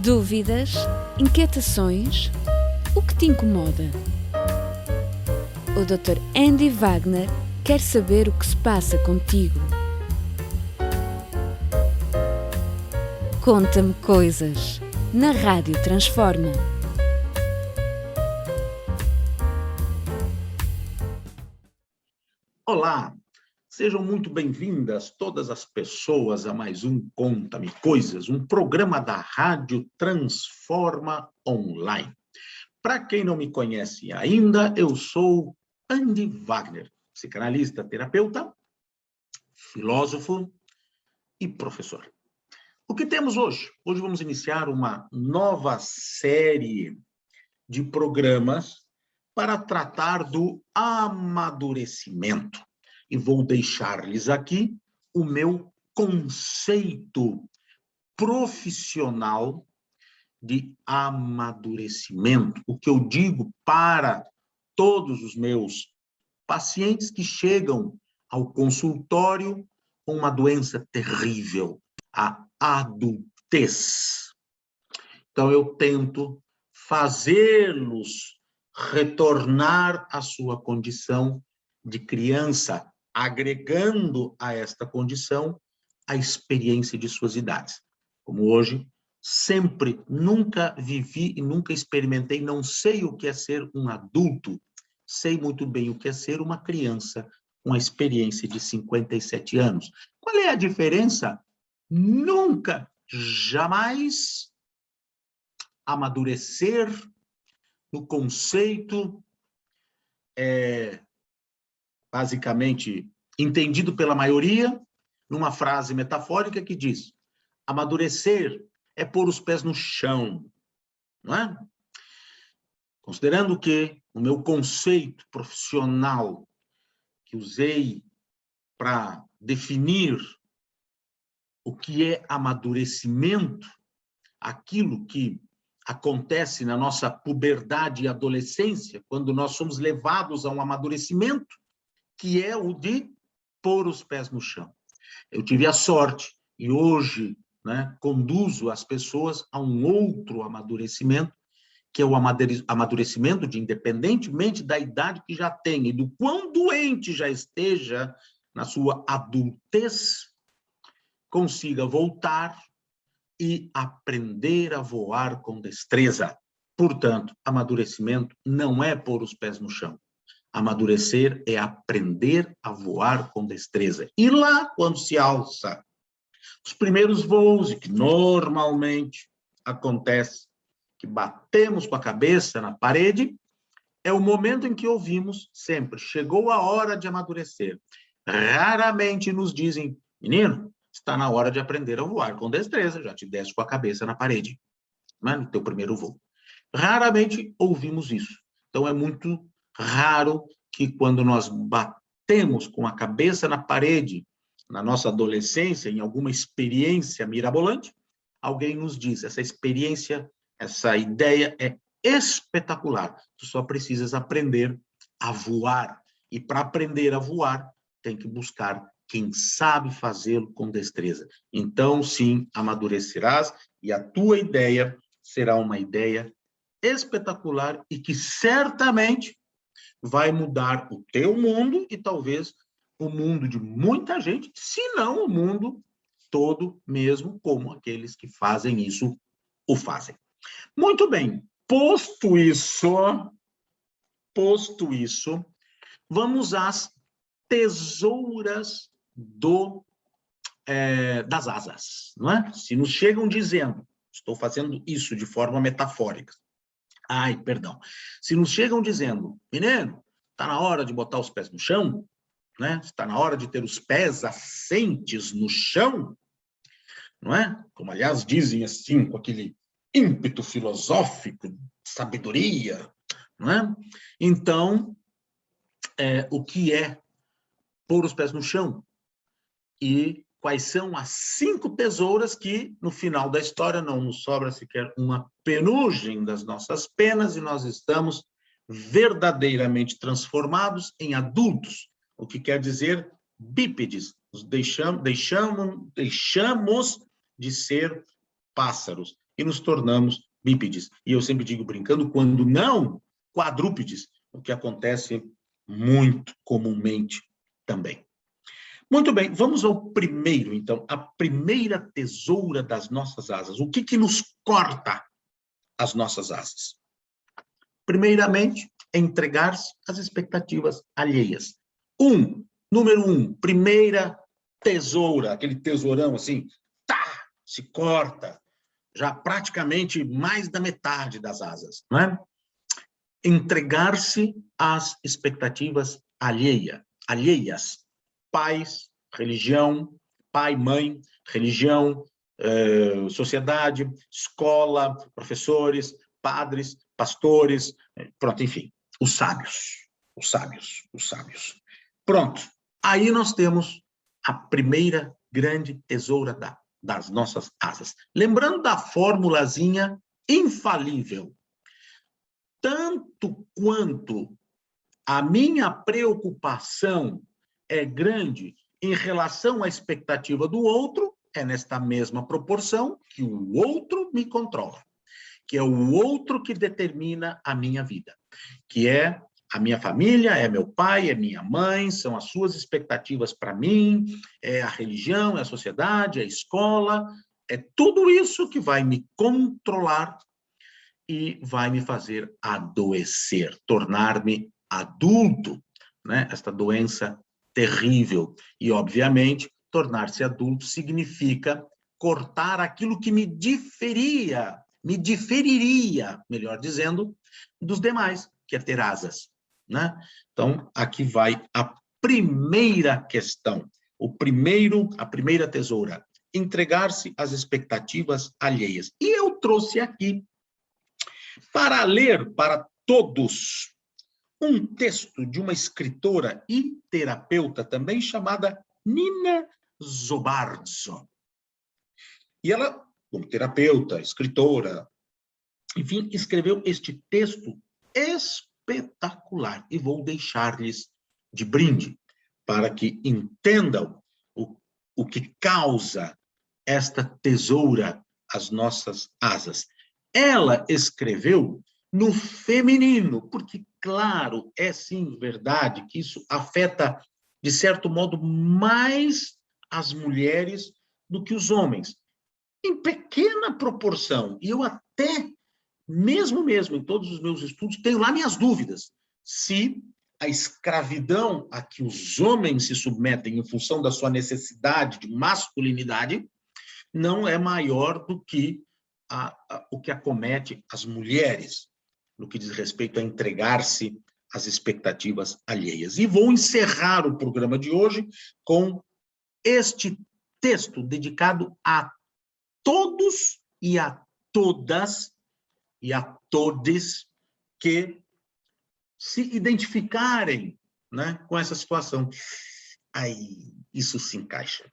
Dúvidas? Inquietações? O que te incomoda? O Dr. Andy Wagner quer saber o que se passa contigo. Conta-me coisas, na Rádio Transforma. Olá, sejam muito bem-vindas todas as pessoas a mais um Conta-me Coisas, um programa da Rádio Transforma Online. Para quem não me conhece ainda, eu sou Andy Wagner, psicanalista, terapeuta, filósofo e professor. O que temos hoje? Hoje vamos iniciar uma nova série de programas para tratar do amadurecimento. E vou deixar-lhes aqui o meu conceito profissional de amadurecimento, o que eu digo para todos os meus pacientes que chegam ao consultório com uma doença terrível, a adultez. Então, eu tento fazê-los retornar à sua condição de criança, agregando a esta condição a experiência de suas idades. Como hoje, sempre, nunca vivi e nunca experimentei, não sei o que é ser um adulto, sei muito bem o que é ser uma criança com a experiência de 57 anos. Qual é a diferença? Nunca, jamais amadurecer no conceito basicamente entendido pela maioria, numa frase metafórica que diz: amadurecer é pôr os pés no chão, não é? Considerando que o meu conceito profissional que usei para definir o que é amadurecimento, aquilo que acontece na nossa puberdade e adolescência, quando nós somos levados a um amadurecimento, que é o de pôr os pés no chão. Eu tive a sorte, e hoje, conduzo as pessoas a um outro amadurecimento, que é o amadurecimento de, independentemente da idade que já tenha e do quão doente já esteja na sua adultez, consiga voltar e aprender a voar com destreza. Portanto, amadurecimento não é pôr os pés no chão. Amadurecer é aprender a voar com destreza. E lá, quando se alça os primeiros voos, e que normalmente acontece que batemos com a cabeça na parede, é o momento em que ouvimos sempre: chegou a hora de amadurecer. Raramente nos dizem: menino, está na hora de aprender a voar com destreza, já te desce com a cabeça na parede, no teu primeiro voo. Raramente ouvimos isso. Então, é muito raro que, quando nós batemos com a cabeça na parede, na nossa adolescência, em alguma experiência mirabolante, alguém nos diz: essa experiência, essa ideia é espetacular, tu só precisas aprender a voar. E para aprender a voar, tem que buscar quem sabe fazê-lo com destreza. Então, sim, amadurecerás e a tua ideia será uma ideia espetacular e que certamente vai mudar o teu mundo e talvez o mundo de muita gente, se não o mundo todo mesmo, como aqueles que fazem isso o fazem. Muito bem, posto isso, vamos às tesouras das asas, não é? Se nos chegam dizendo, estou fazendo isso de forma metafórica, se nos chegam dizendo: menino, está na hora de botar os pés no chão, está na hora de ter os pés assentes no chão, não é? Como, aliás, dizem assim, com aquele ímpeto filosófico, sabedoria, não é? Então, o que é pôr os pés no chão? E quais são as 5 tesouras que, no final da história, não nos sobra sequer uma penugem das nossas penas e nós estamos verdadeiramente transformados em adultos, o que quer dizer bípedes. Deixamos de ser pássaros e nos tornamos bípedes. E eu sempre digo brincando, quando não, quadrúpedes, o que acontece muito comumente também. Muito bem, vamos ao primeiro, então, a primeira tesoura das nossas asas. O que nos corta as nossas asas? Primeiramente, entregar-se às expectativas alheias. Número um, primeira tesoura, aquele tesourão assim, tá, se corta, já praticamente mais da metade das asas, não é? Entregar-se às expectativas alheias. Pais, religião, pai, mãe, religião, sociedade, escola, professores, padres, pastores, pronto, enfim, os sábios. Pronto, aí nós temos a primeira grande tesoura das nossas asas. Lembrando da formulazinha infalível, tanto quanto a minha preocupação é grande em relação à expectativa do outro, é nesta mesma proporção que o outro me controla, que é o outro que determina a minha vida, que é a minha família, é meu pai, é minha mãe, são as suas expectativas para mim, é a religião, é a sociedade, é a escola, é tudo isso que vai me controlar e vai me fazer adoecer, tornar-me adulto, né? Esta doença terrível. E, obviamente, tornar-se adulto significa cortar aquilo que me diferiria, melhor dizendo, dos demais, que é ter asas, né? Então, aqui vai a primeira questão, a primeira tesoura, entregar-se às expectativas alheias. E eu trouxe aqui para ler para todos um texto de uma escritora e terapeuta também chamada Nina Zobardzo. E ela, como terapeuta, escritora, enfim, escreveu este texto espetacular. E vou deixar-lhes de brinde para que entendam o que causa esta tesoura às nossas asas. Ela escreveu no feminino, porque, claro, é sim verdade que isso afeta, de certo modo, mais as mulheres do que os homens, em pequena proporção. E eu até, mesmo em todos os meus estudos, tenho lá minhas dúvidas se a escravidão a que os homens se submetem em função da sua necessidade de masculinidade não é maior do que o que acomete as mulheres, no que diz respeito a entregar-se às expectativas alheias. E vou encerrar o programa de hoje com este texto dedicado a todos e a todas e a todes que se identificarem, né, com essa situação. Aí, isso se encaixa.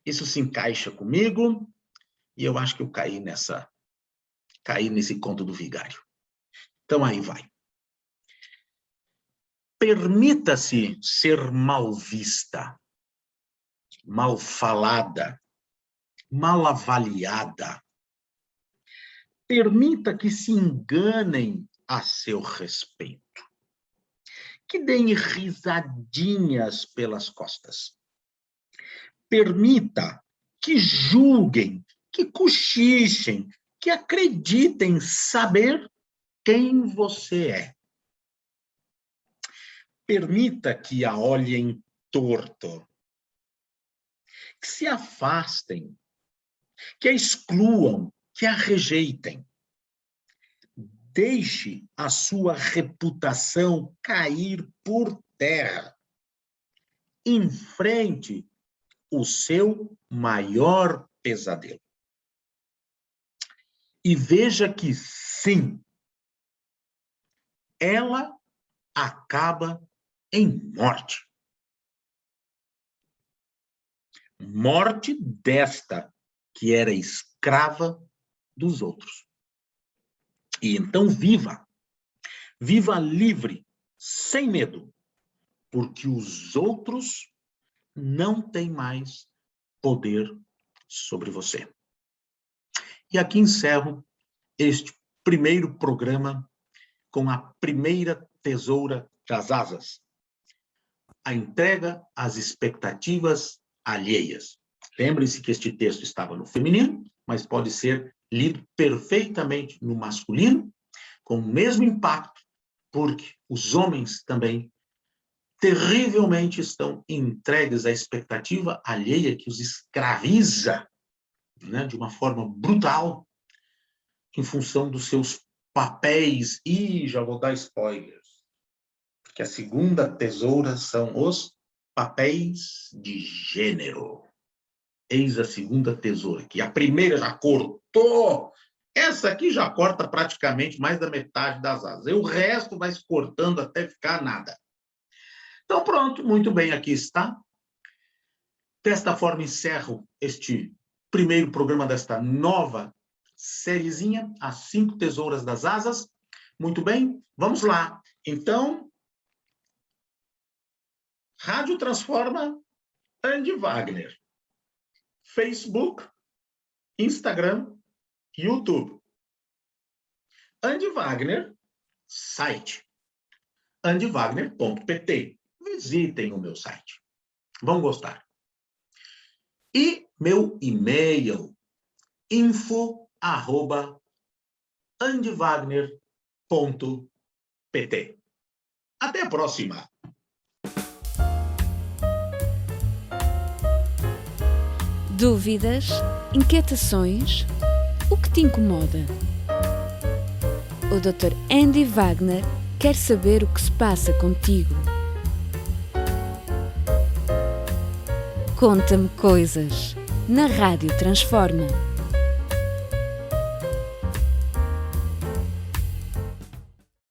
Isso se encaixa comigo, e eu acho que eu caí nesse conto do vigário. Então, aí vai. Permita-se ser mal vista, mal falada, mal avaliada. Permita que se enganem a seu respeito, que deem risadinhas pelas costas. Permita que julguem, que cochichem, que acreditem saber quem você é. Permita que a olhem torto, que se afastem, que a excluam, que a rejeitem. Deixe a sua reputação cair por terra. Enfrente o seu maior pesadelo. E veja que, sim, ela acaba em morte. Morte desta que era escrava dos outros. E então viva livre, sem medo, porque os outros não têm mais poder sobre você. E aqui encerro este primeiro programa com a primeira tesoura das asas. A entrega às expectativas alheias. Lembre-se que este texto estava no feminino, mas pode ser lido perfeitamente no masculino, com o mesmo impacto, porque os homens também terrivelmente estão entregues à expectativa alheia que os escraviza, né, de uma forma brutal, em função dos seus papéis. E já vou dar spoilers, porque a segunda tesoura são os papéis de gênero. Eis a segunda tesoura, que a primeira já cortou. Essa aqui já corta praticamente mais da metade das asas. E o resto vai se cortando até ficar nada. Então, pronto, muito bem, aqui está. Desta forma, encerro este primeiro programa desta nova sériezinha, As 5 Tesouras das Asas. Muito bem, vamos lá. Então, Rádio Transforma, Andy Wagner. Facebook, Instagram, YouTube. Andy Wagner, site. andywagner.pt. Visitem o meu site. Vão gostar. E meu e-mail, info@andywagner.pt. Até a próxima! Dúvidas? Inquietações? O que te incomoda? O Dr. Andy Wagner quer saber o que se passa contigo. Conta-me coisas na Rádio Transforma.